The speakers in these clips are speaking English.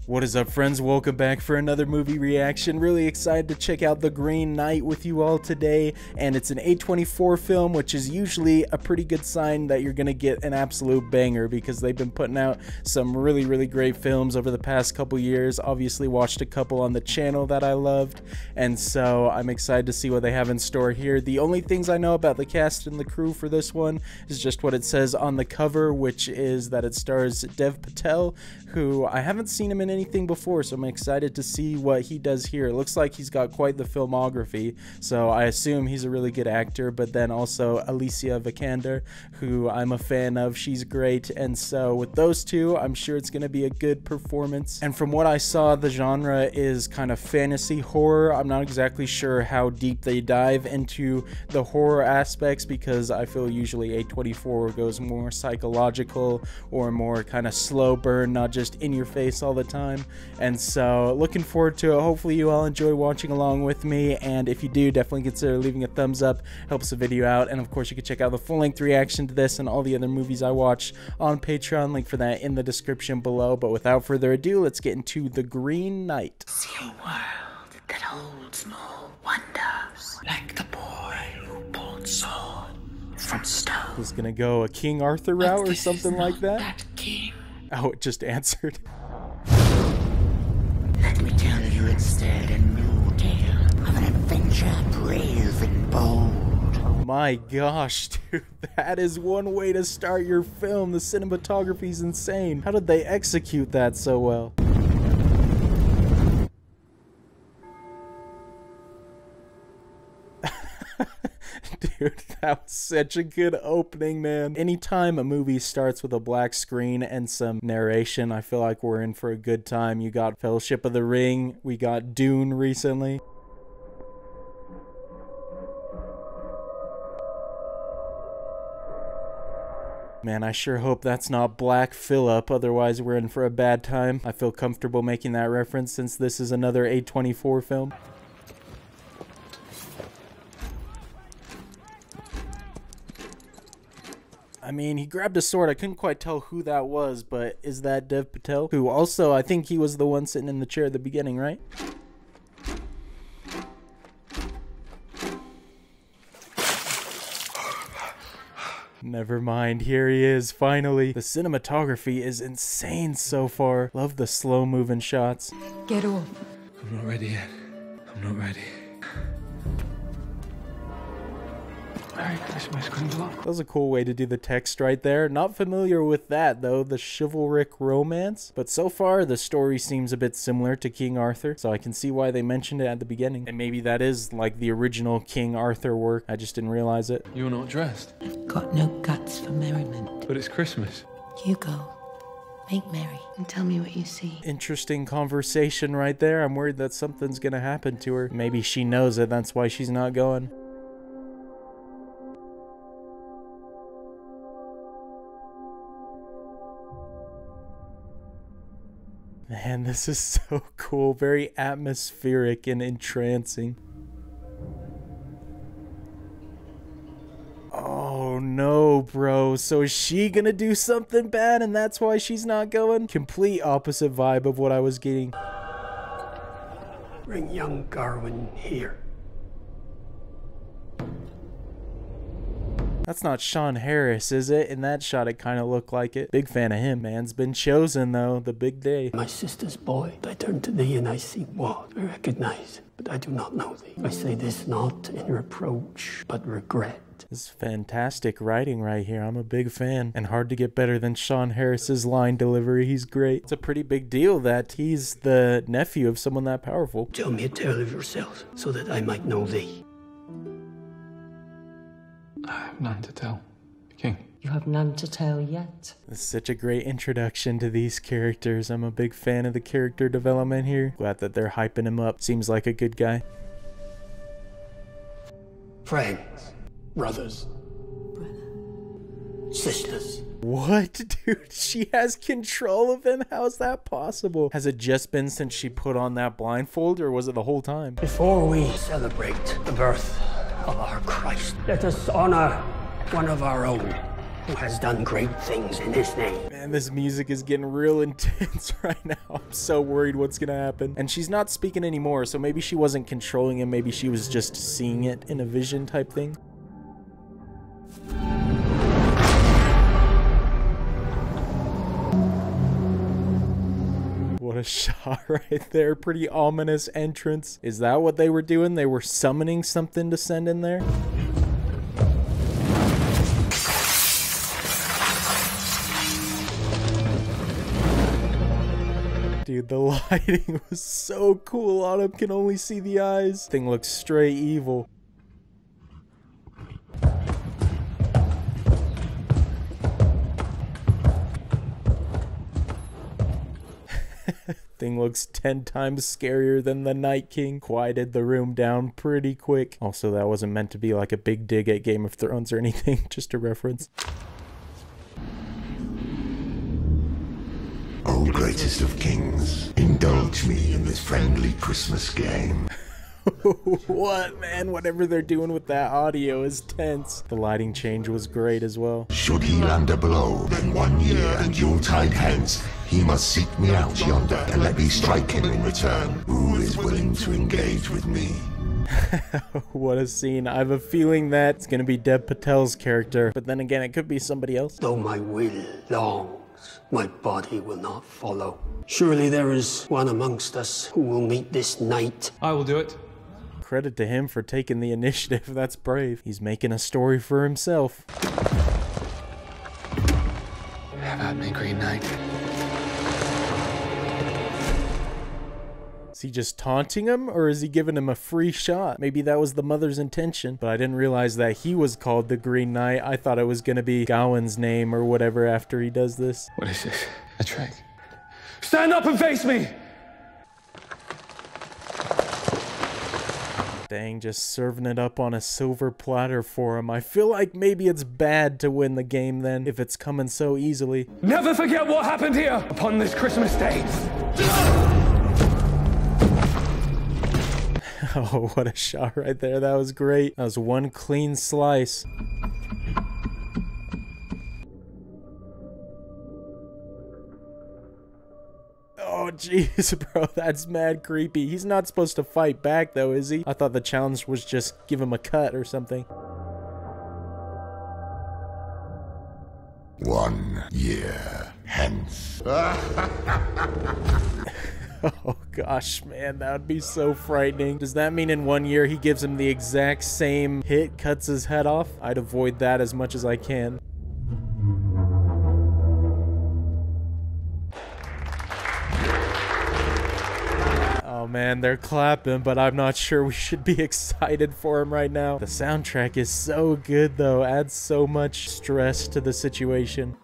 What is up, friends? Welcome back for another movie reaction. Really excited to check out The Green Knight with you all today, and it's an A24 film, which is usually a pretty good sign that you're gonna get an absolute banger because they've been putting out some really great films over the past couple years. Obviously watched a couple on the channel that I loved, and so I'm excited to see what they have in store here. The only things I know about the cast and the crew for this one is just what it says on the cover, which is that it stars Dev Patel, who I haven't seen him in anything before, so I'm excited to see what he does here. It looks like he's got quite the filmography, so I assume he's a really good actor. But then also Alicia Vikander, who I'm a fan of. She's great, and so with those two, I'm sure it's going to be a good performance. And from what I saw, the genre is kind of fantasy horror. I'm not exactly sure how deep they dive into the horror aspects, because I feel usually A24 goes more psychological or more kind of slow burn, not just in your face all the time. And so looking forward to it. Hopefully you all enjoy watching along with me, and if you do, definitely consider leaving a thumbs up. Helps the video out. And of course, you can check out the full-length reaction to this and all the other movies I watch on Patreon. Link for that in the description below. But without further ado, let's get into The Green Knight. See a world that holds more wonders, like the boy who pulled sword from stone. He's gonna go a King Arthur route or something like that. That king. Oh, it just answered. Let me tell you instead a new tale of an adventure brave and bold. My gosh, dude, that is one way to start your film. The cinematography's insane. How did they execute that so well? Dude, that was such a good opening, man. Anytime a movie starts with a black screen and some narration, I feel like we're in for a good time. You got Fellowship of the Ring, we got Dune recently. Man, I sure hope that's not Black Phillip, otherwise we're in for a bad time. I feel comfortable making that reference since this is another A24 film. I mean, he grabbed a sword. I couldn't quite tell who that was, but is that Dev Patel? Who also, I think he was the one sitting in the chair at the beginning, right? Never mind, here he is, finally. The cinematography is insane so far. Love the slow moving shots. Get up. I'm not ready yet. I'm not ready. Merry Christmas, Grindelwald. That was a cool way to do the text right there. Not familiar with that though, the chivalric romance. But so far, the story seems a bit similar to King Arthur, so I can see why they mentioned it at the beginning. And maybe that is like the original King Arthur work. I just didn't realize it. You're not dressed. I've got no guts for merriment. But it's Christmas. You go. Make merry and tell me what you see. Interesting conversation right there. I'm worried that something's gonna happen to her. Maybe she knows it, that's why she's not going. Man, this is so cool. Very atmospheric and entrancing. Oh no, bro. So is she gonna do something bad and that's why she's not going? Complete opposite vibe of what I was getting. Bring young Garwin here. That's not Sean Harris, is it? In that shot, it kind of looked like it. Big fan of him. Man's been chosen, though. The big day. My sister's boy, I turn to thee and I see what I recognize, but I do not know thee. I say this not in reproach, but regret. This is fantastic writing right here. I'm a big fan. And hard to get better than Sean Harris's line delivery. He's great. It's a pretty big deal that he's the nephew of someone that powerful. Tell me a tale of yourself, so that I might know thee. I have none to tell. King. You have none to tell yet. This is such a great introduction to these characters. I'm a big fan of the character development here. Glad that they're hyping him up. Seems like a good guy. Friends, brothers, sisters. What, dude? She has control of him? How's that possible? Has it just been since she put on that blindfold, or was it the whole time? Before we celebrate the birth of our Christ, let us honor one of our own who has done great things in his name. Man, Man, this music is getting real intense right now. I'm so worried what's gonna happen. And she's not speaking anymore, so maybe she wasn't controlling him. Maybe she was just seeing it in a vision type thing. What a shot right there. Pretty ominous entrance. Is that what they were doing? They were summoning something to send in there? Dude, the lighting was so cool on him. Can only see the eyes. Thing looks straight evil. Thing looks 10 times scarier than the Night King. Quieted the room down pretty quick. Also, that wasn't meant to be like a big dig at Game of Thrones or anything. Just a reference. O greatest of kings, indulge me in this friendly Christmas game. What, man? Whatever they're doing with that audio is tense. The lighting change was great as well. Should he land a blow, then 1 year and Yuletide hence, he must seek me out yonder and let me strike him in return. Who is willing to engage with me? What a scene. I have a feeling that it's gonna be Dev Patel's character, but then again, it could be somebody else. Though my will longs, my body will not follow. Surely there is one amongst us who will meet this night. I will do it. Credit to him for taking the initiative. That's brave. He's making a story for himself. Have at me, Green Knight. Is he just taunting him, or is he giving him a free shot? Maybe that was the mother's intention, but I didn't realize that he was called the Green Knight. I thought it was gonna be Gawain's name or whatever after he does this. What is this? A trick? Stand up and face me! Dang, just serving it up on a silver platter for him. I feel like maybe it's bad to win the game then, if it's coming so easily. Never forget what happened here upon this Christmas day. Oh, what a shot right there. That was great. That was one clean slice. Oh, jeez, bro, that's mad creepy. He's not supposed to fight back, though, is he? I thought the challenge was just give him a cut or something. 1 year hence. Oh, gosh, man, that would be so frightening. Does that mean in 1 year he gives him the exact same hit, cuts his head off? I'd avoid that as much as I can. Oh man, they're clapping, but I'm not sure we should be excited for him right now. The soundtrack is so good though, adds so much stress to the situation.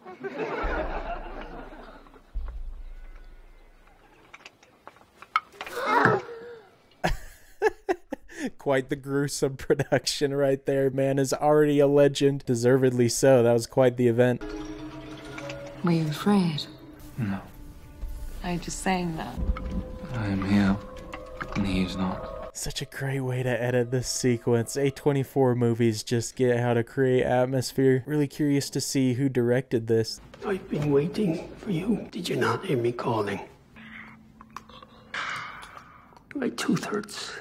Quite the gruesome production right there. Man is already a legend. Deservedly so. That was quite the event. Were you afraid? No, Are you just saying that? I am here, and he is not. Such a great way to edit this sequence. A24 movies just get how to create atmosphere. Really curious to see who directed this. I've been waiting for you. Did you not hear me calling? My tooth hurts.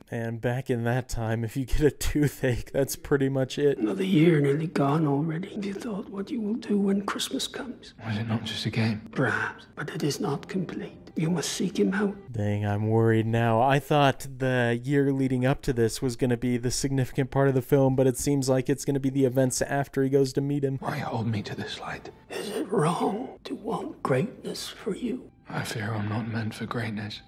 And back in that time, if you get a toothache, that's pretty much it. Another year nearly gone already. Have you thought what you will do when Christmas comes? Was it not just a game? Perhaps, but it is not complete. You must seek him out. Dang, I'm worried now. I thought the year leading up to this was going to be the significant part of the film, but it seems like it's going to be the events after he goes to meet him. Why hold me to this light? Is it wrong to want greatness for you? I fear I'm not meant for greatness.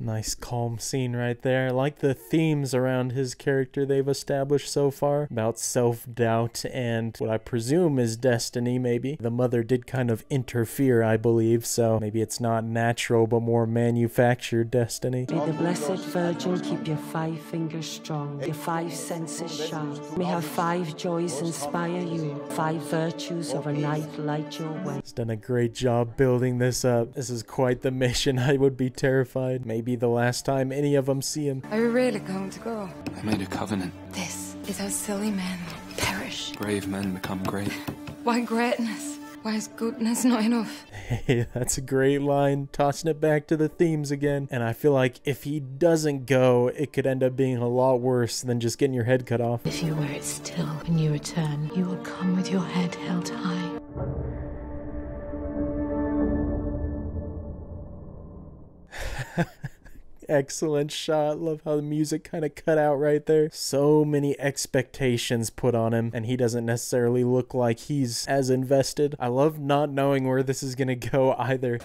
Nice calm scene right there. I like the themes around his character they've established so far about self-doubt and what I presume is destiny, maybe. The mother did kind of interfere, I believe, so maybe it's not natural but more manufactured destiny. May the Blessed Virgin keep your 5 fingers strong, your 5 senses sharp. May her 5 joys inspire you, 5 virtues of a night light your way. He's done a great job building this up. This is quite the mission. I would be terrified. Maybe the last time any of them see him. Are you really going to go? I made a covenant. This is how silly men perish. Brave men become great. Why greatness? Why is goodness not enough? Hey, that's a great line. Tossing it back to the themes again. And I feel like if he doesn't go, it could end up being a lot worse than just getting your head cut off. If you wear it still when you return, you will come with your head held high. Excellent shot. Love how the music kind of cut out right there. So many expectations put on him, and he doesn't necessarily look like he's as invested. I love not knowing where this is gonna go either.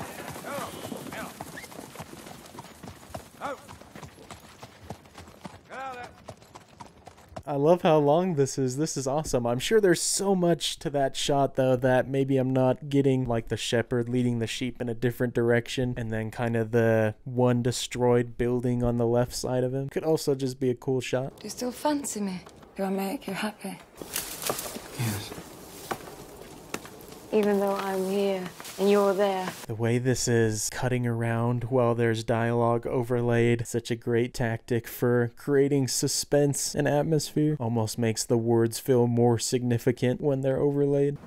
I love how long this is. This is awesome. I'm sure there's so much to that shot, though, that maybe I'm not getting, like the shepherd leading the sheep in a different direction, and then kind of the one destroyed building on the left side of him. Could also just be a cool shot. Do you still fancy me? Do I make you happy? Yes. Even though I'm here and you're there. The way this is cutting around while there's dialogue overlaid, such a great tactic for creating suspense and atmosphere. Almost makes the words feel more significant when they're overlaid.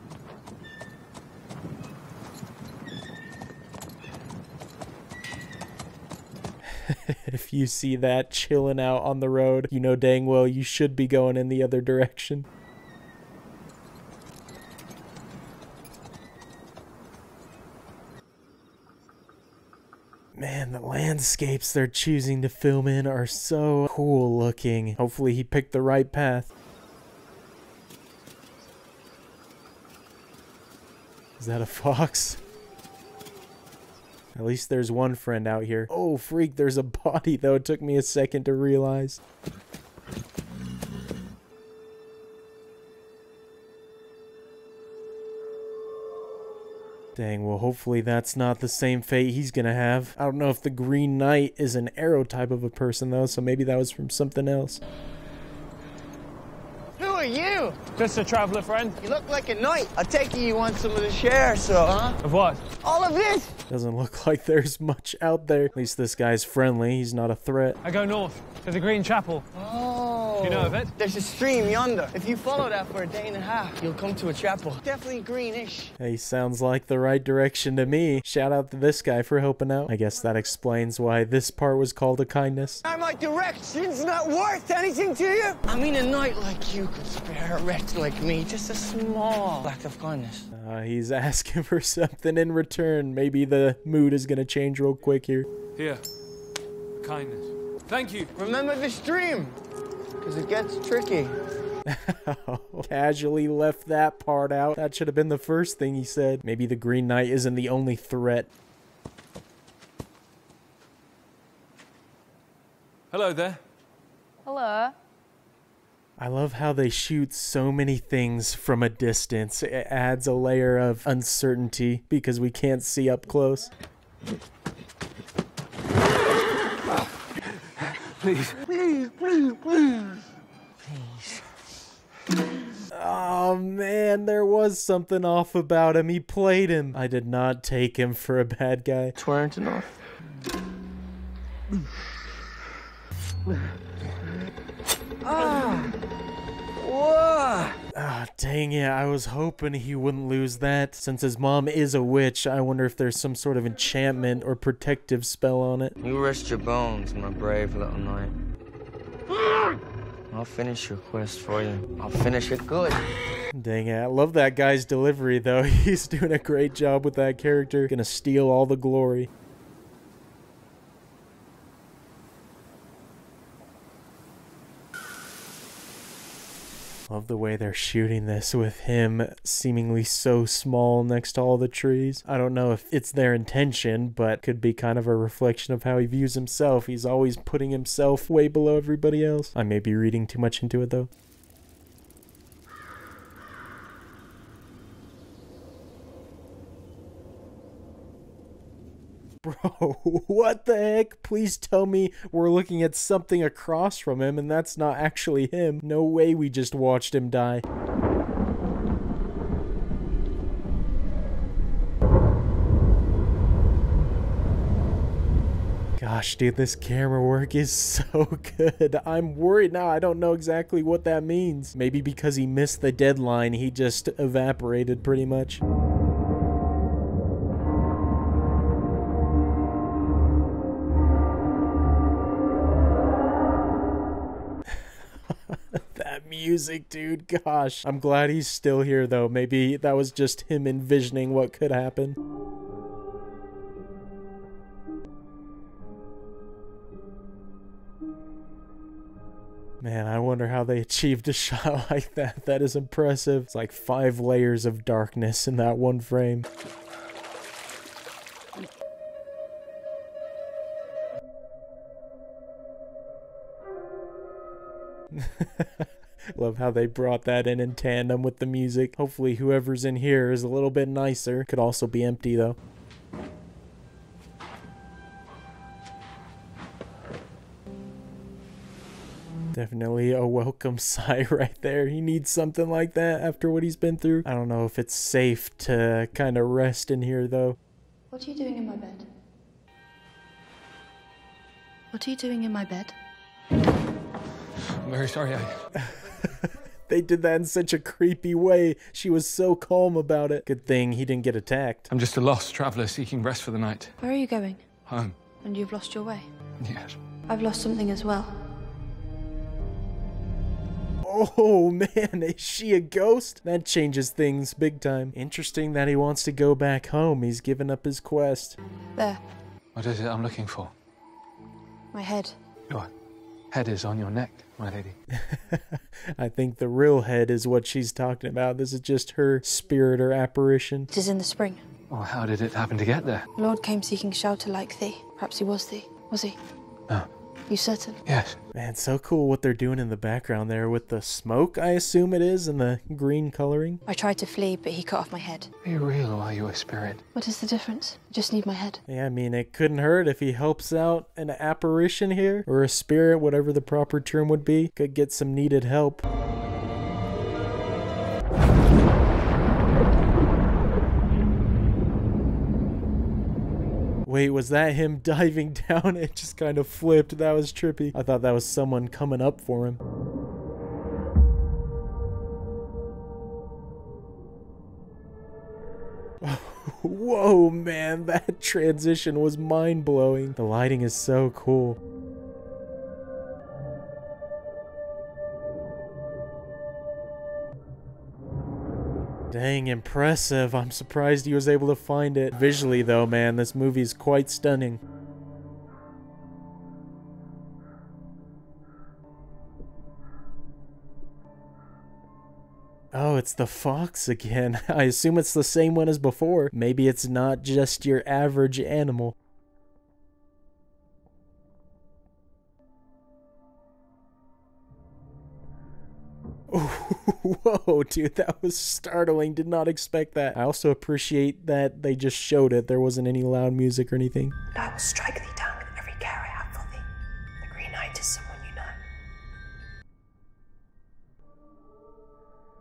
If you see that chilling out on the road, you know dang well you should be going in the other direction. Man, the landscapes they're choosing to film in are so cool looking. Hopefully he picked the right path. Is that a fox? At least there's one friend out here. Oh, freak, there's a body, though. It took me a second to realize. Dang, well, hopefully that's not the same fate he's gonna have. I don't know if the Green Knight is an arrow type of a person, though, so maybe that was from something else. Who are you? Just a traveller friend. You look like a knight. I take it you want some of the share, so, huh? Of what? All of this! Doesn't look like there's much out there. At least this guy's friendly. He's not a threat. I go north to the Green Chapel. Oh. Do you know of it? There's a stream yonder. If you follow that for a day and a half, you'll come to a chapel. Definitely greenish. Hey, sounds like the right direction to me. Shout out to this guy for helping out. I guess that explains why this part was called a kindness. Are my directions not worth anything to you? I mean, a knight like you could spare a wretch like me just a small act of kindness. He's asking for something in return. Maybe the mood is gonna change real quick here. Here. Kindness. Thank you. Remember the stream, because it gets tricky. Casually left that part out. That should have been the first thing he said. Maybe the Green Knight isn't the only threat. Hello there. Hello. I love how they shoot so many things from a distance. It adds a layer of uncertainty because we can't see up close. Please. Please, please, please. Oh man, there was something off about him. He played him. I did not take him for a bad guy. It's weren't enough. Whoa! Ah, dang it. I was hoping he wouldn't lose that. Since his mom is a witch, I wonder if there's some sort of enchantment or protective spell on it. You risked your bones, my brave little knight. I'll finish your quest for you. I'll finish it good. Dang it. I love that guy's delivery, though. He's doing a great job with that character. Gonna steal all the glory. Love the way they're shooting this with him seemingly so small next to all the trees. I don't know if it's their intention, but could be kind of a reflection of how he views himself. He's always putting himself way below everybody else. I may be reading too much into it, though. Bro, what the heck? Please tell me we're looking at something across from him and that's not actually him. No way we just watched him die. Gosh, dude, this camera work is so good. I'm worried now. I don't know exactly what that means. Maybe because he missed the deadline, he just evaporated pretty much. That music, dude, gosh. I'm glad he's still here, though. Maybe that was just him envisioning what could happen. Man, I wonder how they achieved a shot like that. That is impressive. It's like 5 layers of darkness in that one frame. Love how they brought that in tandem with the music. Hopefully whoever's in here is a little bit nicer. Could also be empty though. Definitely a welcome sight right there. He needs something like that after what he's been through. I don't know if it's safe to kind of rest in here though. What are you doing in my bed? What are you doing in my bed? I'm very sorry, They did that in such a creepy way. She was so calm about it. Good thing he didn't get attacked. I'm just a lost traveller seeking rest for the night. Where are you going? Home. And you've lost your way? Yes. I've lost something as well. Oh man, is she a ghost? That changes things big time. Interesting that he wants to go back home. He's given up his quest. There. What is it I'm looking for? My head. Your head is on your neck, my lady. I think the real head is what she's talking about. This is just her spirit or apparition. It is in the spring. Well, how did it happen to get there? The Lord came seeking shelter like thee. Perhaps he was thee. Was he? No. You certain? Yes. Man, so cool what they're doing in the background there with the smoke, I assume it is, and the green coloring. I tried to flee, but he cut off my head. Are you real or are you a spirit? What is the difference? I just need my head. Yeah, I mean, it couldn't hurt if he helps out an apparition here, or a spirit, whatever the proper term would be. Could get some needed help. Wait, was that him diving down? It just kind of flipped. That was trippy. I thought that was someone coming up for him. Whoa, man, that transition was mind-blowing. The lighting is so cool. Dang, impressive. I'm surprised he was able to find it. Visually though, man, this movie is quite stunning. Oh, it's the fox again. I assume it's the same one as before. Maybe it's not just your average animal. Whoa, dude, that was startling. Did not expect that. I also appreciate that they just showed it. There wasn't any loud music or anything. And I will strike thee down with every care I have for thee. The Green Knight is someone you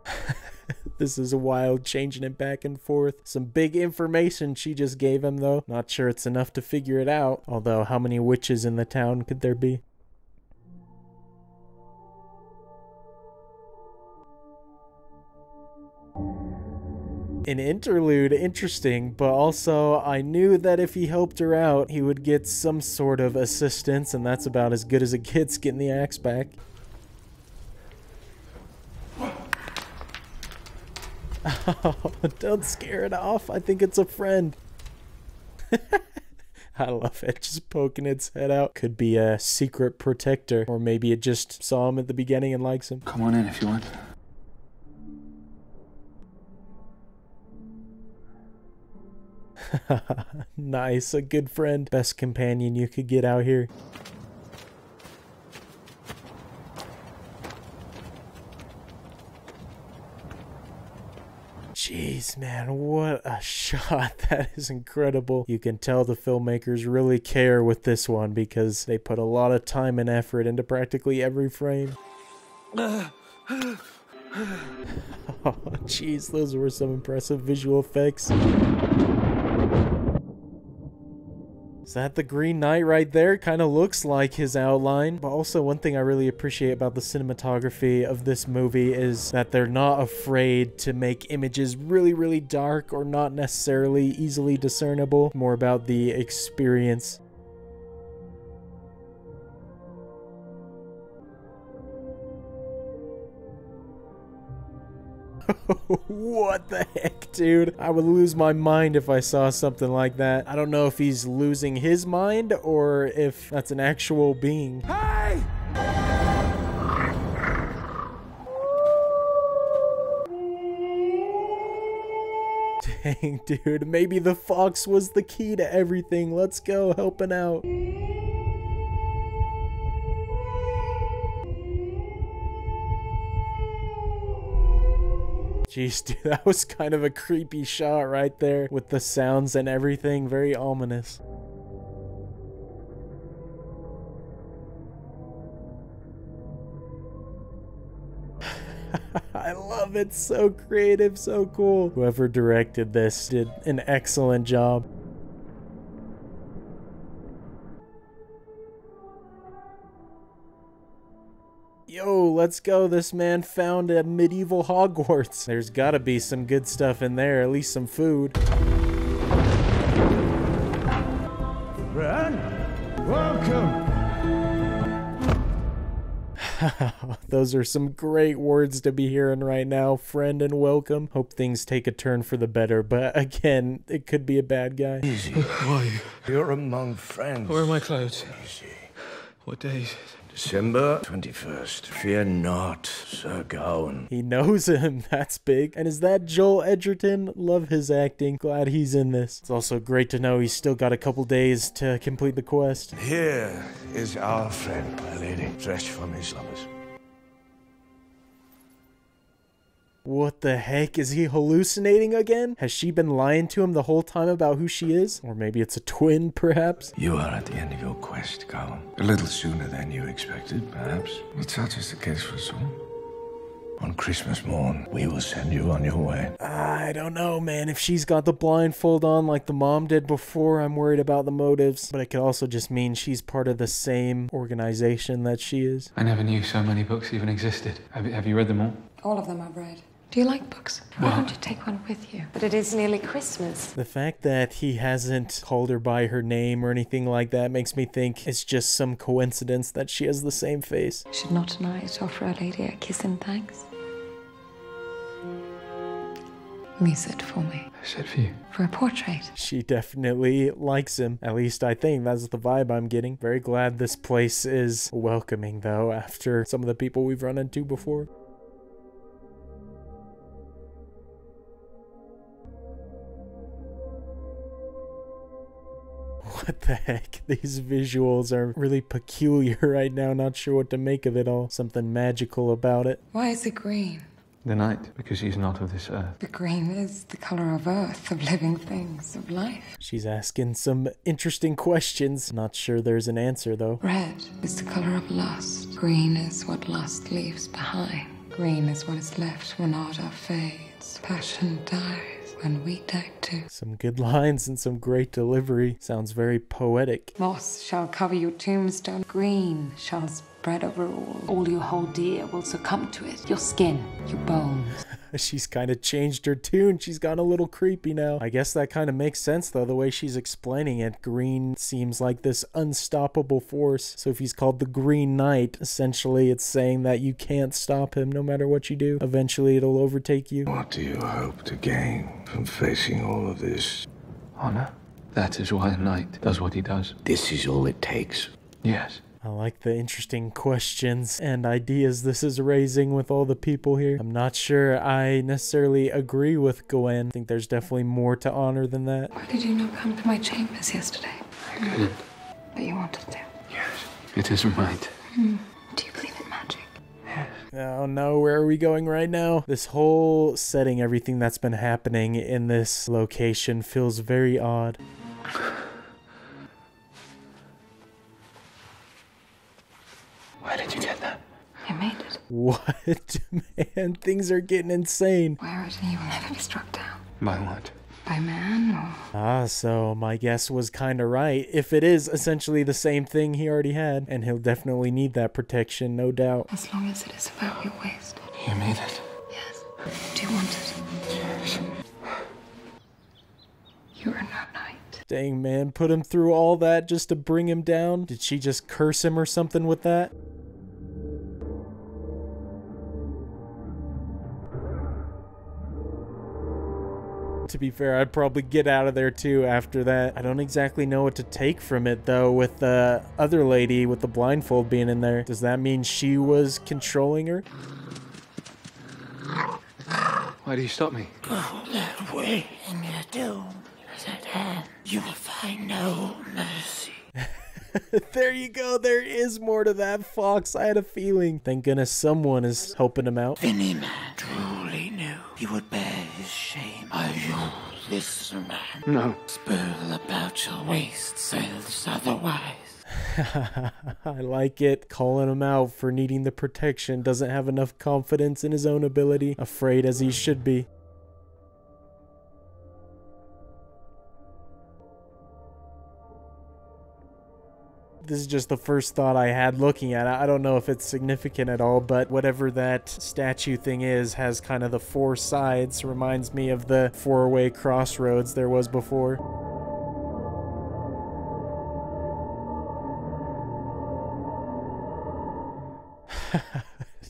know. This is wild, changing it back and forth. Some big information she just gave him, though. Not sure it's enough to figure it out. Although, how many witches in the town could there be? An interlude, interesting, but also I knew that if he helped her out, he would get some sort of assistance, and that's about as good as it gets, getting the axe back. Oh, don't scare it off. I think it's a friend. I love it, just poking its head out. Could be a secret protector, or maybe it just saw him at the beginning and likes him. Come on in if you want. Nice, a good friend. Best companion you could get out here. Jeez, man, what a shot. That is incredible. You can tell the filmmakers really care with this one because they put a lot of time and effort into practically every frame. Oh, jeez, those were some impressive visual effects. Is that the Green Knight right there? Kind of looks like his outline. But also one thing I really appreciate about the cinematography of this movie is that they're not afraid to make images really, really dark or not necessarily easily discernible. More about the experience. What the heck, dude? I would lose my mind if I saw something like that. I don't know if he's losing his mind or if that's an actual being. Hey! Dang, dude. Maybe the fox was the key to everything. Let's go helping out. Jeez, dude, that was kind of a creepy shot right there with the sounds and everything. Very ominous. I love it. So creative, so cool. Whoever directed this did an excellent job. Yo, let's go. This man found a medieval Hogwarts. There's gotta be some good stuff in there, at least some food. Bran, welcome. Those are some great words to be hearing right now, friend, and welcome. Hope things take a turn for the better, but again, it could be a bad guy. Easy. Who are you? You're among friends. Where are my clothes? Easy. What day is it? December 21st. Fear not, Sir Gawain. He knows him. That's big. And is that Joel Edgerton? Love his acting. Glad he's in this. It's also great to know he's still got a couple days to complete the quest. Here is our friend, my lady, fresh from his slumbers. What the heck? Is he hallucinating again? Has she been lying to him the whole time about who she is? Or maybe it's a twin, perhaps? You are at the end of your quest, Gawain. A little sooner than you expected, perhaps. But such is the case for some. On Christmas morn, we will send you on your way. I don't know, man. If she's got the blindfold on like the mom did before, I'm worried about the motives. But it could also just mean she's part of the same organization that she is. I never knew so many books even existed. Have you read them all? All of them I've read. Do you like books? Why don't you take one with you? But it is nearly Christmas. The fact that he hasn't called her by her name or anything like that makes me think it's just some coincidence that she has the same face. Should not tonight offer Our Lady a kiss and thanks? Will you sit for me? I sit for you. For a portrait? She definitely likes him. At least I think that's the vibe I'm getting. Very glad this place is welcoming though after some of the people we've run into before. What the heck? These visuals are really peculiar right now. Not sure what to make of it all. Something magical about it. Why is it green? The night, because she's not of this earth. The green is the color of earth, of living things, of life. She's asking some interesting questions. Not sure there's an answer though. Red is the color of lust. Green is what lust leaves behind. Green is what is left when ardor fades. Passion dies when we die too. Some good lines and some great delivery. Sounds very poetic. Moss shall cover your tombstone. Green shall spread over all. All you hold dear will succumb to it. Your skin, your bones. She's kind of changed her tune. She's gotten a little creepy now. I guess that kind of makes sense though, the way she's explaining it. Green seems like this unstoppable force. So if he's called the Green Knight, essentially it's saying that you can't stop him no matter what you do. Eventually it'll overtake you. What do you hope to gain from facing all of this? Honor. That is why a knight does what he does. This is all it takes. Yes. I like the interesting questions and ideas this is raising with all the people here. I'm not sure I necessarily agree with Gawain. I think there's definitely more to honor than that. Why did you not come to my chambers yesterday? I couldn't. But you wanted to. Yes. It isn't right. Do you believe in magic? Yes. Oh no, where are we going right now? This whole setting, everything that's been happening in this location feels very odd. Where did you get that? I made it. What? Man, things are getting insane. Wear it and you will never be struck down. By what? by man or... Ah, so my guess was kinda right. If it is essentially the same thing he already had, and he'll definitely need that protection, no doubt. As long as it is about your waist. You made it. Yes. Do you want it? Yes. You are no knight. Dang, man, put him through all that just to bring him down? Did she just curse him or something with that? To be fair, I'd probably get out of there too after that. I don't exactly know what to take from it though, with the other lady with the blindfold being in there. Does that mean she was controlling her? Why do you stop me? Go that way, and your doom is at hand. You will find no mercy. There you go. There is more to that, Fox. I had a feeling. Thank goodness someone is helping him out. If any man truly knew he would bear his shame, are you this man? No. Spurl about your waist says otherwise. I like it. Calling him out for needing the protection. Doesn't have enough confidence in his own ability. Afraid as he should be. This is just the first thought I had looking at it. I don't know if it's significant at all, but whatever that statue thing is has kind of the four sides. Reminds me of the four-way crossroads there was before.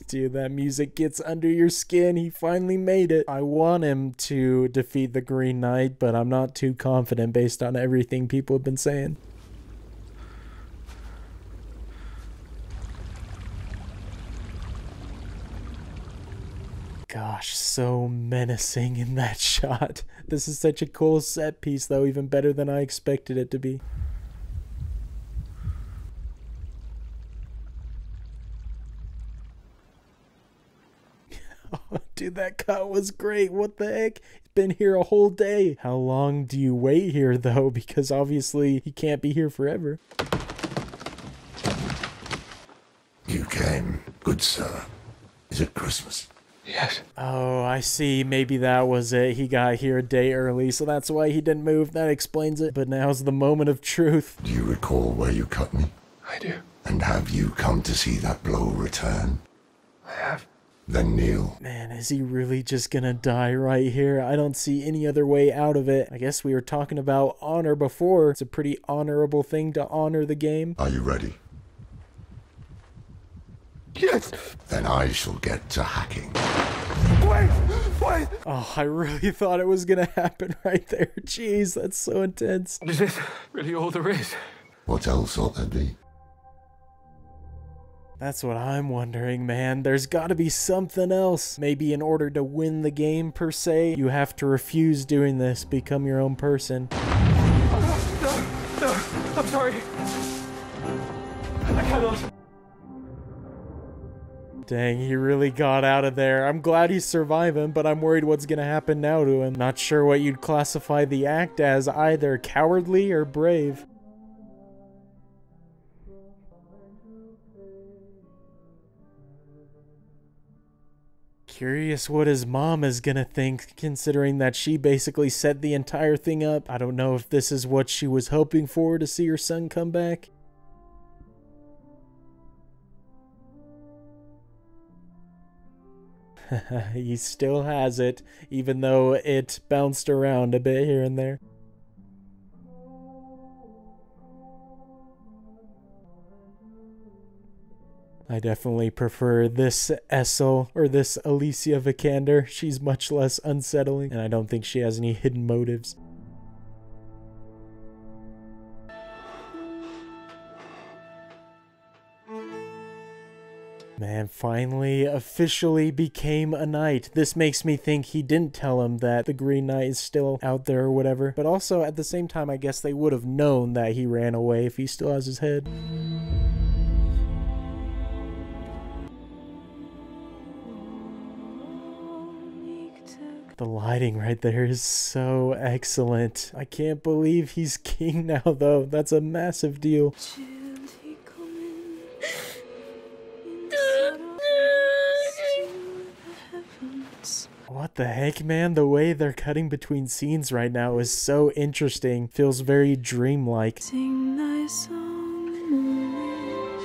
Dude, that music gets under your skin. He finally made it. I want him to defeat the Green Knight, but I'm not too confident based on everything people have been saying. Gosh, so menacing in that shot. This is such a cool set piece, though, even better than I expected it to be. Oh, dude, that cut was great. What the heck? He's been here a whole day. How long do you wait here, though? Because obviously he can't be here forever. You came, good sir. Is it Christmas? Yes. Oh, I see. Maybe that was it. He got here a day early, so that's why he didn't move. That explains it. But now's the moment of truth. Do you recall where you cut me? I do. And have you come to see that blow return? I have. Then kneel. Man, is he really just gonna die right here? I don't see any other way out of it. I guess we were talking about honor before. It's a pretty honorable thing to honor the game. Are you ready? Yes. Then I shall get to hacking. Wait! Oh, I really thought it was gonna happen right there. Jeez, that's so intense. Is this really all there is? What else ought there be? That's what I'm wondering, man. There's gotta be something else. Maybe in order to win the game, per se, you have to refuse doing this, become your own person. No, I'm sorry. I cannot. Dang, he really got out of there. I'm glad he's surviving, but I'm worried what's gonna happen now to him. Not sure what you'd classify the act as either, cowardly or brave. Curious what his mom is gonna think, considering that she basically set the entire thing up. I don't know if this is what she was hoping for, to see her son come back. He still has it, even though it bounced around a bit here and there. I definitely prefer this Essel, or this Alicia Vikander. She's much less unsettling, and I don't think she has any hidden motives. Man, finally, officially became a knight. This makes me think he didn't tell him that the Green Knight is still out there or whatever. But also, at the same time, I guess they would have known that he ran away if he still has his head. The lighting right there is so excellent. I can't believe he's king now, though. That's a massive deal. What the heck, man? The way they're cutting between scenes right now is so interesting. Feels very dreamlike. Sing thy song, moonlight.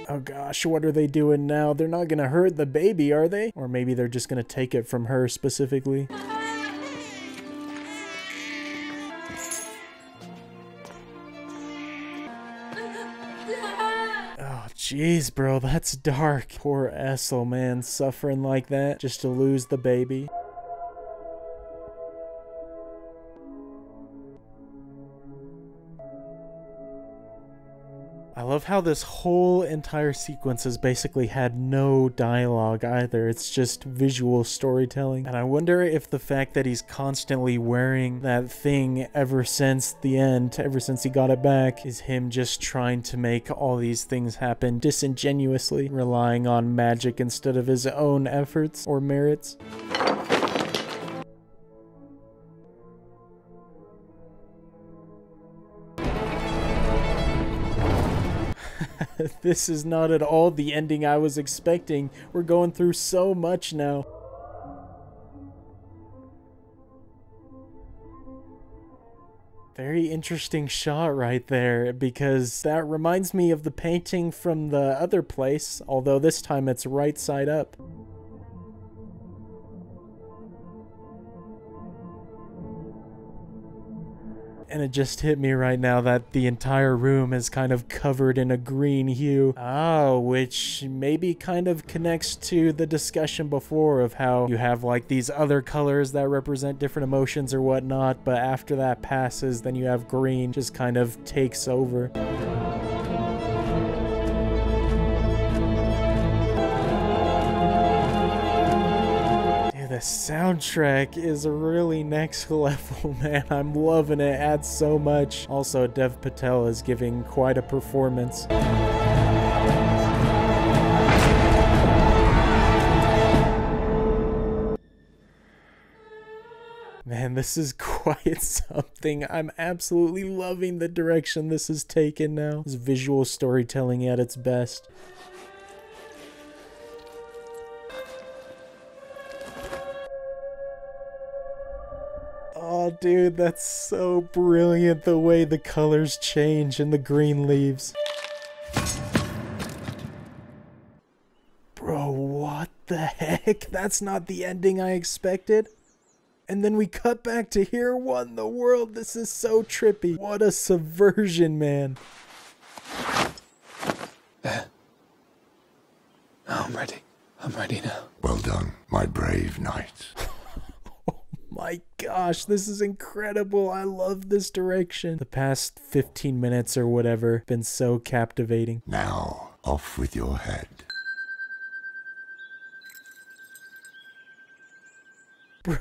Oh gosh, what are they doing now? They're not gonna hurt the baby, are they? Or maybe they're just gonna take it from her specifically. Oh jeez, bro, that's dark. Poor Essel, man, suffering like that just to lose the baby. I love how this whole entire sequence has basically had no dialogue either. It's just visual storytelling. And I wonder if the fact that he's constantly wearing that thing ever since the end, ever since he got it back, is him just trying to make all these things happen disingenuously, relying on magic instead of his own efforts or merits. This is not at all the ending I was expecting. We're going through so much now. Very interesting shot right there, because that reminds me of the painting from the other place, although this time it's right side up. And it just hit me right now that the entire room is kind of covered in a green hue. Oh, which maybe kind of connects to the discussion before of how you have like these other colors that represent different emotions or whatnot, but after that passes, then you have green just kind of takes over. The soundtrack is really next level, man. I'm loving it. It adds so much. Also, Dev Patel is giving quite a performance. Man, this is quite something. I'm absolutely loving the direction this is taken now. It's visual storytelling at its best. Oh, dude, that's so brilliant, the way the colors change in the green leaves. Bro, what the heck? That's not the ending I expected. And then we cut back to here. What in the world? This is so trippy. What a subversion, man. There. I'm ready. I'm ready now. Well done, my brave knight. My gosh, this is incredible. I love this direction. The past 15 minutes or whatever been so captivating. Now, off with your head. Bro,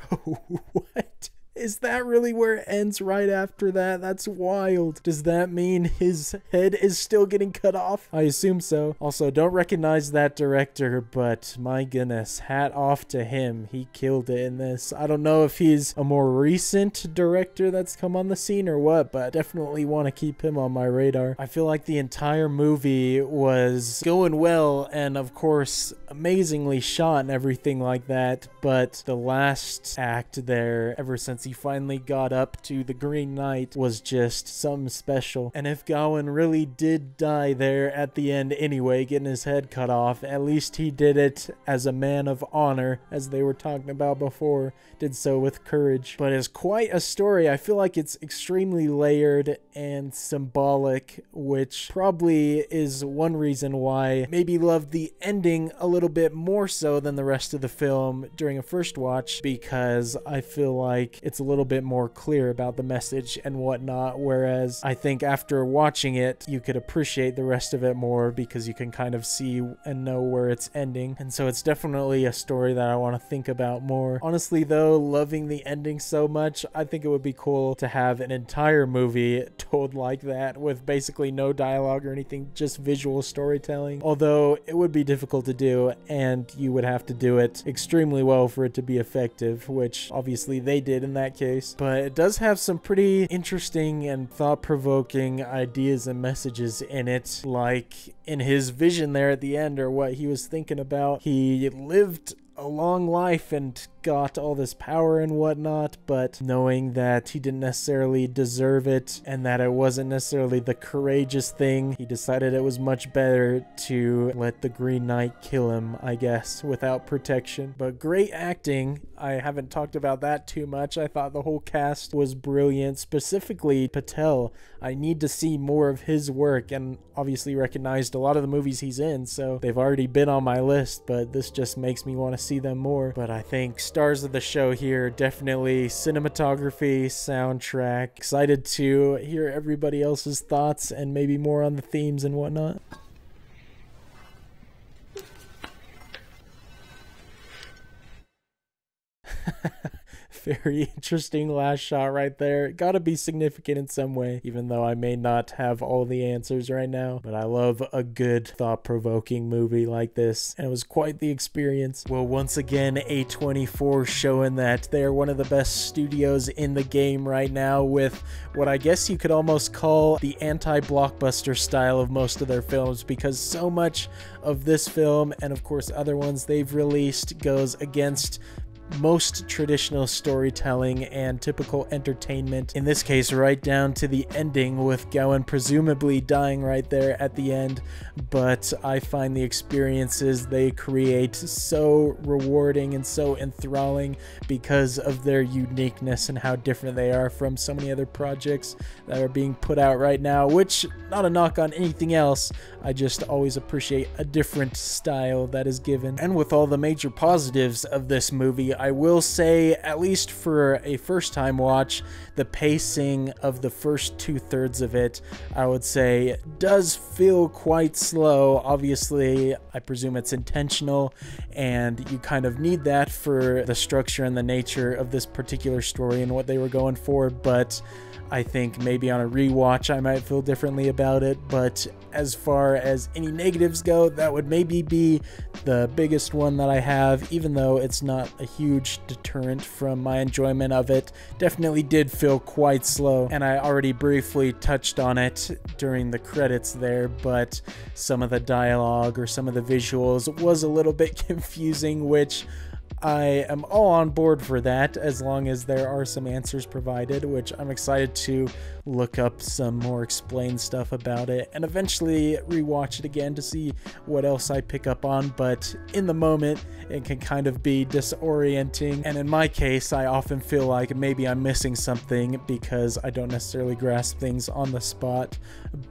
what? Is that really where it ends right after that? That's wild. Does that mean his head is still getting cut off? I assume so. Also, don't recognize that director, but my goodness, hat off to him. He killed it in this. I don't know if he's a more recent director that's come on the scene or what, but definitely want to keep him on my radar. I feel like the entire movie was going well and, of course, amazingly shot and everything like that, but the last act there, ever since he finally got up to the Green Knight, was just something special. And if Gawain really did die there at the end anyway, getting his head cut off, at least he did it as a man of honor, as they were talking about before, did so with courage. But it's quite a story. I feel like it's extremely layered and symbolic, which probably is one reason why I maybe loved the ending a little bit more so than the rest of the film during a first watch, because I feel like it's a little bit more clear about the message and whatnot, whereas I think after watching it you could appreciate the rest of it more because you can kind of see and know where it's ending. And so it's definitely a story that I want to think about more. Honestly though, loving the ending so much, I think it would be cool to have an entire movie told like that with basically no dialogue or anything, just visual storytelling. Although it would be difficult to do and you would have to do it extremely well for it to be effective, which obviously they did in that that case. But it does have some pretty interesting and thought-provoking ideas and messages in it, like in his vision there at the end, or what he was thinking about. He lived a long life and got all this power and whatnot, but knowing that he didn't necessarily deserve it and that it wasn't necessarily the courageous thing, he decided it was much better to let the Green Knight kill him, I guess, without protection. But great acting. I haven't talked about that too much. I thought the whole cast was brilliant, specifically Patel. I need to see more of his work, and obviously recognized a lot of the movies he's in, so they've already been on my list, but this just makes me want to see them more. But I think stars of the show here, definitely cinematography, soundtrack. Excited to hear everybody else's thoughts and maybe more on the themes and whatnot. Very interesting last shot right there. Gotta be significant in some way, even though I may not have all the answers right now. But I love a good, thought-provoking movie like this, and it was quite the experience. Well, once again, A24 showing that they're one of the best studios in the game right now, with what I guess you could almost call the anti-blockbuster style of most of their films, because so much of this film, and of course other ones they've released, goes against most traditional storytelling and typical entertainment. In this case, right down to the ending, with Gawain presumably dying right there at the end. But I find the experiences they create so rewarding and so enthralling because of their uniqueness and how different they are from so many other projects that are being put out right now, which, not a knock on anything else, I just always appreciate a different style that is given. And with all the major positives of this movie, I will say, at least for a first-time watch, the pacing of the first 2/3 of it, I would say, does feel quite slow. Obviously, I presume it's intentional, and you kind of need that for the structure and the nature of this particular story and what they were going for, but I think maybe on a rewatch I might feel differently about it. But as far as any negatives go, that would maybe be the biggest one that I have, even though it's not a huge deterrent from my enjoyment of it. Definitely did feel quite slow, and I already briefly touched on it during the credits there, but some of the dialogue or some of the visuals was a little bit confusing, which I am all on board for that, as long as there are some answers provided, which I'm excited to look up some more explained stuff about it and eventually rewatch it again to see what else I pick up on. But in the moment, it can kind of be disorienting, and in my case, I often feel like maybe I'm missing something because I don't necessarily grasp things on the spot.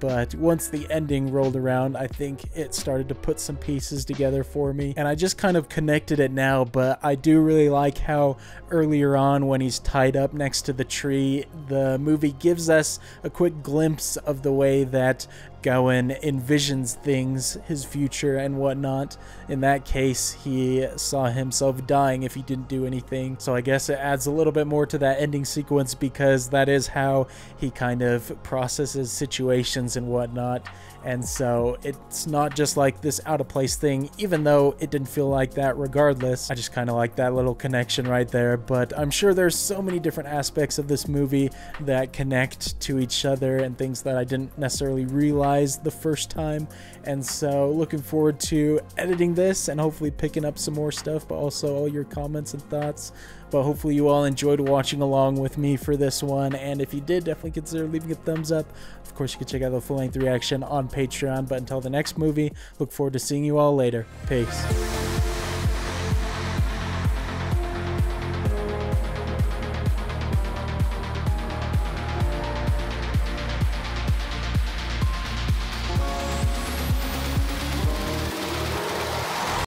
But once the ending rolled around, I think it started to put some pieces together for me, and I just kind of connected it now. But I do really like how earlier on, when he's tied up next to the tree, the movie gives us a quick glimpse of the way that Gawain envisions things, his future and whatnot. In that case, he saw himself dying if he didn't do anything. So I guess it adds a little bit more to that ending sequence, because that is how he kind of processes situations and whatnot. And so it's not just like this out of place thing, even though it didn't feel like that regardless. I just kind of like that little connection right there. But I'm sure there's so many different aspects of this movie that connect to each other and things that I didn't necessarily realize the first time. And so looking forward to editing this and hopefully picking up some more stuff, but also all your comments and thoughts. But hopefully you all enjoyed watching along with me for this one, and if you did, definitely consider leaving a thumbs up. Of course, you can check out the full-length reaction on Patreon. But until the next movie, look forward to seeing you all later. Peace.